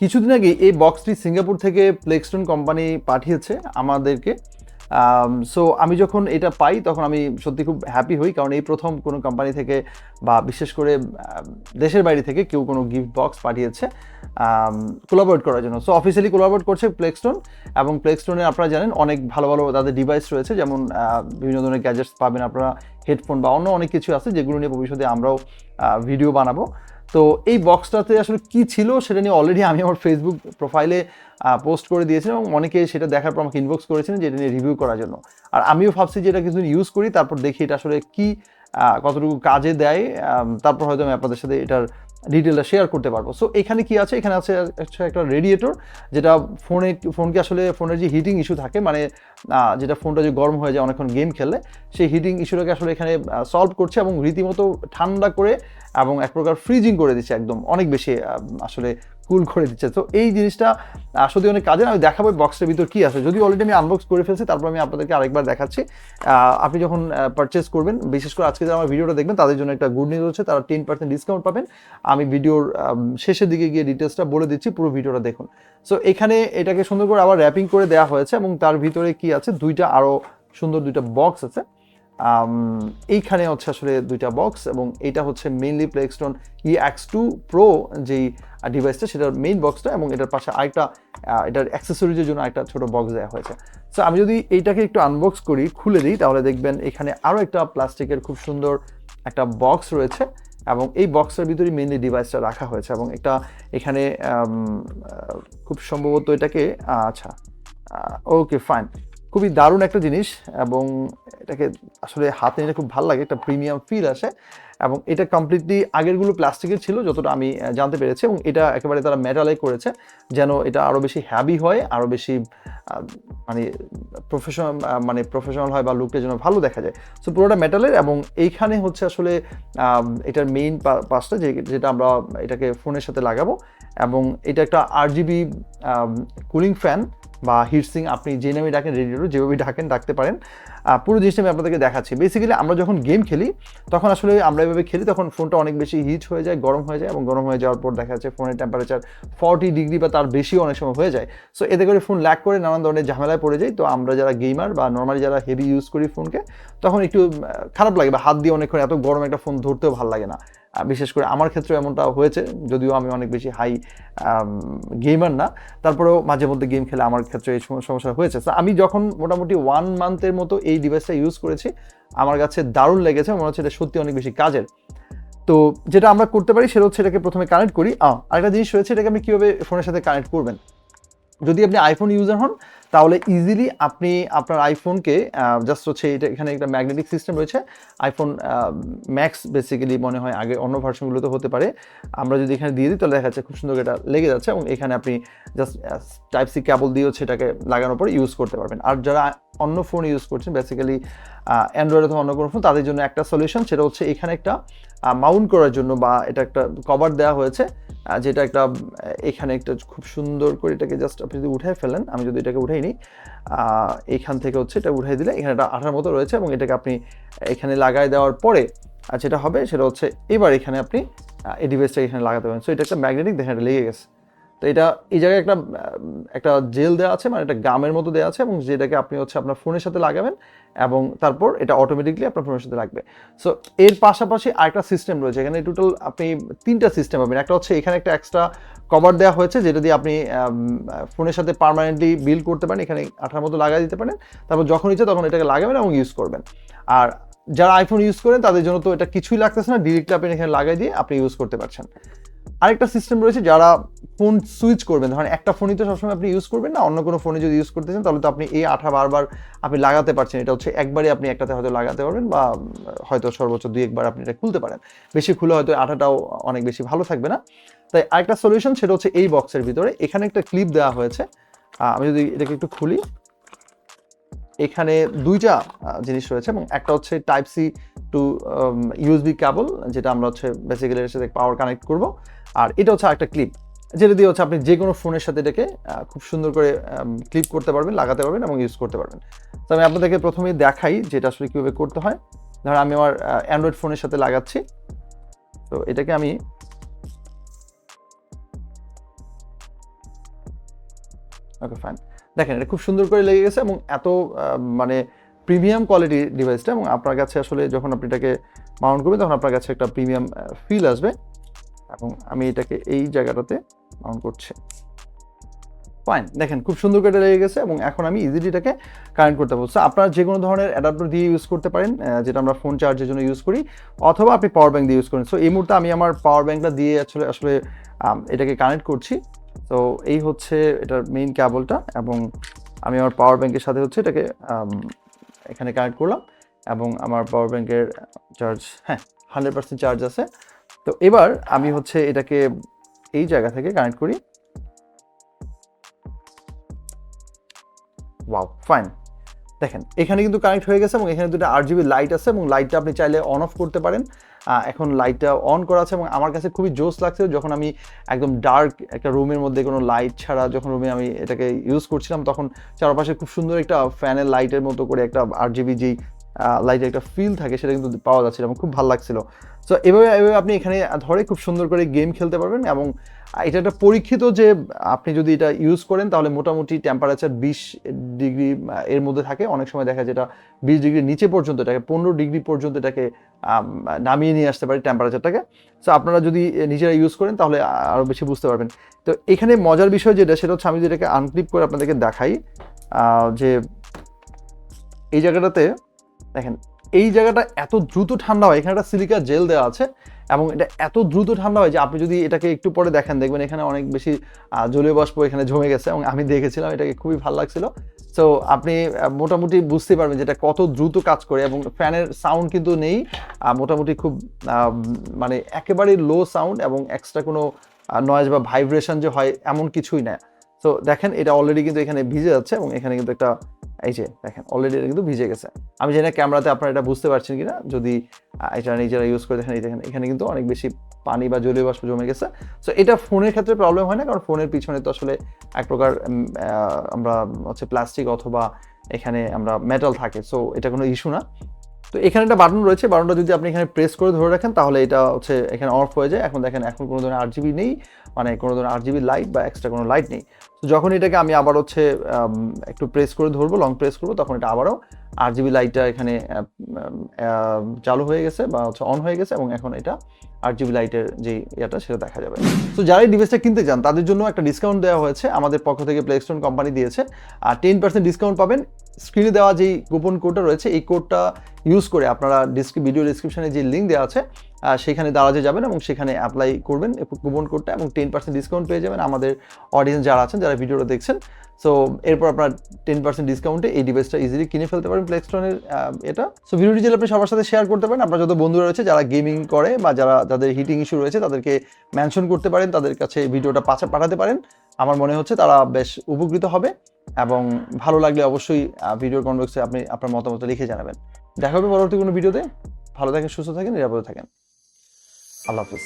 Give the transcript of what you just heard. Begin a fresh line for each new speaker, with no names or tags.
কিছুদিন আগে এই বক্সটি সিঙ্গাপুর থেকে প্লেক্সটন কোম্পানি পাঠিয়েছে আমাদেরকে। সো আমি যখন এটা পাই তখন আমি সত্যি খুব হ্যাপি হই, কারণ এই প্রথম কোনো কোম্পানি থেকে বা বিশেষ করে দেশের বাইরে থেকে কেউ কোনো গিফট বক্স পাঠিয়েছে কোলাবোরেট করার জন্য। সো অফিসিয়ালি কোলাবোরেট করছে প্লেক্সটন, এবং প্লেক্সটনে আপনারা জানেন অনেক ভালো ভালো তাদের ডিভাইস রয়েছে, যেমন বিভিন্ন ধরনের গ্যাজেটস পাবেন আপনারা, হেডফোন বা অন্য অনেক কিছু আছে যেগুলো নিয়ে ভবিষ্যতে আমরাও ভিডিও বানাবো। তো এই বক্সটাতে আসলে কি ছিল সেটা নিয়ে অলরেডি আমি আমার ফেসবুক প্রোফাইলে পোস্ট করে দিয়েছিলাম, এবং অনেকে সেটা দেখার পর আমাকে ইনবক্স করেছিলেন যে এটা নিয়ে রিভিউ করার জন্য। আর আমিও ভাবছি যে এটা কিছুদিন ইউজ করি, তারপর দেখি এটা আসলে কি কতটুকু কাজে দেয়, তারপর হয়তো আমি আপনাদের সাথে এটার ডিটেলটা শেয়ার করতে পারবো। সো এখানে কি আছে, এখানে আছে একটা রেডিয়েটর, যেটা ফোনকে আসলে ফোনের যে হিটিং ইস্যু থাকে, মানে যেটা ফোনটা যে গরম হয়ে যায় অনেকক্ষণ গেম খেললে, সেই হিটিং ইস্যুটাকে আসলে এখানে সলভ করছে এবং রীতিমতো ঠান্ডা করে এবং এক প্রকার ফ্রিজিং করে দিচ্ছে, একদম অনেক বেশি আসলে কুল করে দিচ্ছে। তো এই জিনিসটা সত্যি অনেক কাজের। আমি দেখাবো বক্সের ভিতর কি আছে, যদি অলরেডি আমি আনবক্স করে ফেলছি, তারপর আমি আপনাদেরকে আরেকবার দেখাচ্ছি। আপনি যখন পারচেস করবেন, বিশেষ করে আজকে যারা আমার ভিডিওটা দেখবেন তাদের জন্য একটা গুড নিউজ হচ্ছে, তারা 10% ডিসকাউন্ট পাবেন। আমি ভিডিওর শেষের দিকে গিয়ে ডিটেলসটা বলে দিচ্ছি, পুরো ভিডিওটা দেখুন। সো এখানে এটাকে সুন্দর করে আবার র্যাপিং করে দেওয়া হয়েছে, এবং তার ভিতরে কি আছে, আরও সুন্দর দুইটা বক্স আছে। এইখানে হচ্ছে আসলে দুইটা বক্স, এবং এটা হচ্ছে মেইনলি প্লেক্সটন EX2pro যেই ডিভাইসটা, সেটার মেইন বক্সটা, এবং এটার পাশে আরেকটা এটার অ্যাক্সেসরিজের জন্য একটা ছোট বক্স দেওয়া হয়েছে। সো আমি যদি এইটাকে একটু আনবক্স করি, খুলে দিই, তাহলে দেখবেন এখানে আরও একটা প্লাস্টিকের খুব সুন্দর একটা বক্স রয়েছে, এবং এই বক্সের ভিতরে মেইনলি ডিভাইসটা রাখা হয়েছে, এবং একটা এখানে খুব সম্ভবত এটাকে আচ্ছা ওকে ফাইন, খুবই দারুণ একটা জিনিস, এবং এটাকে আসলে হাতে নিলে খুব ভালো লাগে, একটা প্রিমিয়াম ফিল আসে। এবং এটা কমপ্লিটলি আগেরগুলো প্লাস্টিকের ছিল যতটা আমি জানতে পেরেছি, এবং এটা একেবারে তারা মেটালে করেছে যেন এটা আরও বেশি হ্যাভি হয়, আরও বেশি মানে প্রফেশনাল হয়, বা লুকটা যেন ভালো দেখা যায়। সো পুরোটা মেটালের, এবং এইখানে হচ্ছে আসলে এটার মেইন পার্টটা যেটা আমরা এটাকে ফোনের সাথে লাগাবো, এবং এটা একটা RGB কুলিং ফ্যান বা হিটসিং, আপনি যে নামে ডাকেন, রেডিয়েটর যেভাবে ডাকতে পারেন। পুরো জিনিসটা আমি আপনাদেরকে দেখাচ্ছি। বেসিক্যালি আমরা যখন গেম খেলি তখন আসলে আমরা এভাবে খেলি, তখন ফোনটা অনেক বেশি হিট হয়ে যায়, গরম হয়ে যায়, এবং গরম হয়ে যাওয়ার পর দেখা যাচ্ছে ফোনের টেম্পারেচার 40 ডিগ্রি বা তার বেশিও অনেক সময় হয়ে যায়। সো এতে করে ফোন ল্যাগ করে নানান ধরনের ঝামেলায় পড়ে যায়। তো আমরা যারা গেমার বা নর্মালি যারা হেভি ইউজ করি ফোনকে, তখন একটু খারাপ লাগে, বা হাত দিয়ে অনেকক্ষণ এত গরম একটা ফোন ধরতেও ভালো লাগে না। বিশেষ করে আমার ক্ষেত্রে এমনটা হয়েছে, যদিও আমি অনেক বেশি হাই গেমার না, তারপরেও মাঝে মধ্যে গেম খেলে আমার ক্ষেত্রে এই সমস্যা হয়েছে। তো আমি যখন মোটামুটি 1 মান্থের মতো এই ডিভাইসটা ইউজ করেছি, আমার কাছে দারুণ লেগেছে, মনে হচ্ছে এটা সত্যি অনেক বেশি কাজের। তো যেটা আমরা করতে পারি সেটা হচ্ছে এটাকে প্রথমে কানেক্ট করি। আরেকটা জিনিস রয়েছে, এটাকে আপনি কীভাবে ফোনের সাথে কানেক্ট করবেন। যদি আপনি আইফোন ইউজার হন, তাহলে ইজিলি আপনি আপনার আইফোনকে জাস্ট হচ্ছে এটা, এখানে একটা ম্যাগনেটিক সিস্টেম রয়েছে। আইফোন ম্যাক্স বেসিক্যালি মনে হয়, আগে অন্য ভার্সনগুলোতে হতে পারে। আমরা যদি এখানে দিয়ে দিই তাহলে দেখা যাচ্ছে খুব সুন্দর এটা লেগে যাচ্ছে, এবং এখানে আপনি জাস্ট টাইপ সি কেবল দিয়ে হচ্ছে এটাকে লাগানোর পর ইউজ করতে পারবেন। আর যারা অন্য ফোন ইউজ করছেন, বেসিক্যালি অ্যান্ড্রয়েড অথবা অন্য কোনো ফোন, তাদের জন্য একটা সলিউশন, সেটা হচ্ছে এখানে একটা মাউন্ট করার জন্য, বা এটা একটা কভার দেওয়া হয়েছে, যেটা একটা এখানে একটা খুব সুন্দর করে এটাকে জাস্ট আপনি যদি উঠাই ফেলেন, আমি যদি এটাকে উঠাই নিই, এইখান থেকে হচ্ছে এটা উঠাই দিলে এখানে একটা আঠার মতো রয়েছে, এবং এটাকে আপনি এখানে লাগাই দেওয়ার পরে যেটা হবে সেটা হচ্ছে এবার এখানে আপনি এই ডিভাইসটাকে এখানে লাগাতে পারেন। সো এটা একটা ম্যাগনেটিক, দেখেন এটা লেগে গেছে। তো এটা এই জায়গায় একটা জেল দেওয়া আছে, মানে একটা গামের মতো দেওয়া আছে, এবং যেটাকে আপনি হচ্ছে আপনার ফোনের সাথে লাগাবেন, এবং তারপর এটা অটোমেটিকলি আপনার ফোনের সাথে লাগবে। সো এর পাশাপাশি আরেকটা সিস্টেম রয়েছে, এখানে টোটাল আপনি 3টা সিস্টেম পাবেন। একটা হচ্ছে এখানে একটা এক্সট্রা কভার দেওয়া হয়েছে, যেটা দিয়ে আপনি ফোনের সাথে পার্মানেন্টলি বিল্ড করতে পারেন, এখানে আঠার মতো লাগাই দিতে পারেন, তারপর যখন ইচ্ছে তখন এটাকে লাগাবেন এবং ইউজ করবেন। আর যারা আইফোন ইউজ করেন তাদের জন্য তো এটা কিছুই লাগতেছে না, ডিরেক্টলি আপনি এখানে লাগাই দিয়ে আপনি ইউজ করতে পারছেন। আরেকটা সিস্টেম রয়েছে, যারা ফোন সুইচ করবেন, ধরেন একটা ফোনই তো সবসময় আপনি ইউজ করবেন না, অন্য কোনো ফোনে যদি ইউজ করতে চান তাহলে তো আপনি এই আঠা বারবার আপনি লাগাতে পারছেন। এটা হচ্ছে একবারই আপনি একটাতে হয়তো লাগাতে পারবেন, বা হয়তো সর্বোচ্চ 2-1 বার আপনি এটা খুলতে পারেন। বেশি খুলে হয়তো আঠাটাও অনেক বেশি ভালো থাকবে না। তাই আরেকটা সলিউশন, সেটা হচ্ছে এই বক্সের ভিতরে এখানে একটা ক্লিপ দেওয়া হয়েছে। আমি যদি এটাকে একটু খুলি, এখানে 2টা জিনিস রয়েছে, এবং একটা হচ্ছে টাইপ সি টু USB কেবল, যেটা আমরা হচ্ছে বেসিক্যালি এর সাথে পাওয়ার কানেক্ট করব, আর এটা হচ্ছে একটা ক্লিপ, যেটা দিয়ে হচ্ছে আপনি যে কোনো ফোনের সাথে এটাকে খুব সুন্দর করে ক্লিপ করতে পারবেন, লাগাতে পারবেন এবং ইউজ করতে পারবেন। তো আমি আপনাদেরকে প্রথমেই দেখাই যে এটা আসলে কীভাবে করতে হয়। ধর আমি আমার অ্যান্ড্রয়েড ফোনের সাথে লাগাচ্ছি, তো এটাকে আমি ওকে ফাইন। দেখেন এটা খুব সুন্দর করে লেগে গেছে এবং এত মানে প্রিমিয়াম কোয়ালিটি ডিভাইসটা, এবং আপনার কাছে আসলে যখন আপনি এটাকে মাউন্ট করবেন তখন আপনার কাছে একটা প্রিমিয়াম ফিল আসবে। এবং আমি এটাকে এই জায়গাটাতে মাউন্ট করছি। ফাইন, দেখেন খুব সুন্দর করে লেগে গেছে এবং এখন আমি ইজিলি এটাকে কানেক্ট করতে পারবো। আপনারা যে কোনো ধরনের অ্যাডাপ্টার দিয়ে ইউজ করতে পারেন, যেটা আমরা ফোন চার্জের জন্য ইউজ করি, অথবা আপনি পাওয়ার ব্যাংক দিয়ে ইউজ করেন। সো এই মুহূর্তে আমি আমার পাওয়ার ব্যাংকটা দিয়ে আসলে এটাকে কানেক্ট করছি। তো এই হচ্ছে এটার মেইন কেবলটা, এবং আমি আমার পাওয়ার ব্যাংকের সাথে হচ্ছে এটাকে এখানে কানেক্ট করলাম, এবং আমার পাওয়ার ব্যাংকের চার্জ 100% চার্জ আছে। তো এবার আমি হচ্ছে এটাকে এই জায়গা থেকে কানেক্ট করি। ওয়াও ফাইন, দেখেন এখানে কিন্তু কানেক্ট হয়ে গেছে এবং এখানে দুটো RGB লাইট আছে এবং লাইটটা আপনি চাইলে অন অফ করতে পারেন। এখন লাইটটা অন করা আছে এবং আমার কাছে খুবই জোস লাগছে যখন আমি একদম ডার্ক একটা রুমের মধ্যে কোনো লাইট ছাড়া যখন রুমে আমি এটাকে ইউজ করছিলাম, তখন চারপাশে খুব সুন্দর একটা ফ্যানের লাইটের মতো করে একটা RGB যেই লাইটের একটা ফিল থাকে সেটা কিন্তু পাওয়া যাচ্ছিল এবং খুব ভালো লাগছিল। সো এভাবে আপনি এখানে ধরে খুব সুন্দর করে গেম খেলতে পারবেন। এবং এটা একটা পরীক্ষিত যে আপনি যদি এটা ইউজ করেন তাহলে মোটামুটি টেম্পারেচার 20 ডিগ্রি এর মধ্যে থাকে। অনেক সময় দেখা যায় যেটা 20 ডিগ্রির নিচে পর্যন্ত, এটাকে 15 ডিগ্রি পর্যন্ত এটাকে নামিয়ে নিয়ে আসতে পারে টেম্পারেচারটাকে। সো আপনারা যদি নিজেরা ইউজ করেন তাহলে আরও বেশি বুঝতে পারবেন। তো এখানে মজার বিষয় যেটা, সেটা হচ্ছে আমি যদি এটাকে আনক্লিপ করে আপনাদেরকে দেখাই, যে এই জায়গাটাতে দেখেন, এই জায়গাটা এত দ্রুত ঠান্ডা হয়। এখানে একটা সিলিকা জেল দেওয়া আছে এবং এটা এত দ্রুত ঠান্ডা হয় যে আপনি যদি এটাকে একটু পরে দেখবেন এখানে অনেক বেশি জলীয় বাষ্প এখানে জমে গেছে, এবং আমি দেখেছিলাম এটাকে খুবই ভালো লাগছিল। সো আপনি মোটামুটি বুঝতে পারবেন যে এটা কত দ্রুত কাজ করে, এবং ফ্যানের সাউন্ড কিন্তু নেই, মোটামুটি খুব মানে একেবারেই লো সাউন্ড, এবং এক্সট্রা কোনো নয়েজ বা ভাইব্রেশন যে হয় এমন কিছুই না। তো দেখেন এটা অলরেডি কিন্তু এখানে ভিজে যাচ্ছে, এবং এখানে কিন্তু একটা এই যে দেখেন অলরেডি এটা কিন্তু ভিজে গেছে। আমি জানি না ক্যামেরাতে আপনারা এটা বুঝতে পারছেন কিনা, যদি এটা নিজেরা ইউজ করে দেখেন, এই দেখেন এখানে কিন্তু অনেক বেশি পানি বা জলীয় বাষ্প জমে গেছে। সো এটা ফোনের ক্ষেত্রে প্রবলেম হয় না, কারণ ফোনের পিছনে তো আসলে এক প্রকার আমরা হচ্ছে প্লাস্টিক অথবা এখানে আমরা মেটাল থাকে। সো এটা কোনো ইস্যু না। তো এখানে একটা বাটন রয়েছে, বাটনটা যদি আপনি এখানে প্রেস করে ধরে রাখেন তাহলে এটা হচ্ছে এখানে অফ হয়ে যায়। এখন দেখেন এখন কোনো ধরনের RGB নেই, মানে কোনো ধরনের RGB লাইট বা এক্সট্রা কোনো লাইট নেই। তো যখন এটাকে আমি আবার হচ্ছে একটু প্রেস করে ধরবো, লং প্রেস করবো, তখন এটা আবারও RGB লাইটটা এখানে চালু হয়ে গেছে বা হচ্ছে অন হয়ে গেছে, এবং এখন এটা RGB লাইটের যে ইয়েটা সেটা দেখা যাবে। তো যারা এই ডিভাইসটা কিনতে চান তাদের জন্য একটা ডিসকাউন্ট দেওয়া হয়েছে, আমাদের পক্ষ থেকে প্লেক্সটন কোম্পানি দিয়েছে। আর 10% ডিসকাউন্ট পাবেন। স্ক্রিনে দেওয়া যেই গোপন কোডটা রয়েছে, এই কোডটা ইউজ করে আপনারা ভিডিও ডিসক্রিপশনে যে লিঙ্ক দেওয়া আছে সেখানে দারাজে যাবেন এবং সেখানে অ্যাপ্লাই করবেন কুপন কোডটা, এবং 10% ডিসকাউন্ট পেয়ে যাবেন আমাদের অডিয়েন্স যারা আছেন, যারা ভিডিওটা দেখছেন। সো এরপর আপনার 10% ডিসকাউন্টে এই ডিভাইসটা ইজিলি কিনে ফেলতে পারেন প্লেক্সটনের এটা। সো ভিডিওটি যদি আপনি সবার সাথে শেয়ার করতে পারেন, আপনার যত বন্ধুরা রয়েছে যারা গেমিং করে বা যাদের হিটিং ইস্যু রয়েছে তাদেরকে মেনশন করতে পারেন, তাদের কাছে ভিডিওটা পাঠাতে পারেন। আমার মনে হচ্ছে তারা বেশ উপকৃত হবে, এবং ভালো লাগলে অবশ্যই ভিডিওর কমেন্ট বক্সে আপনি আপনার মতামত লিখে জানাবেন। দেখা হবে পরবর্তী কোনো ভিডিওতে। ভালো থাকেন, সুস্থ থাকেন, নিরাপদে থাকেন। আল্লাহ হাফিজ।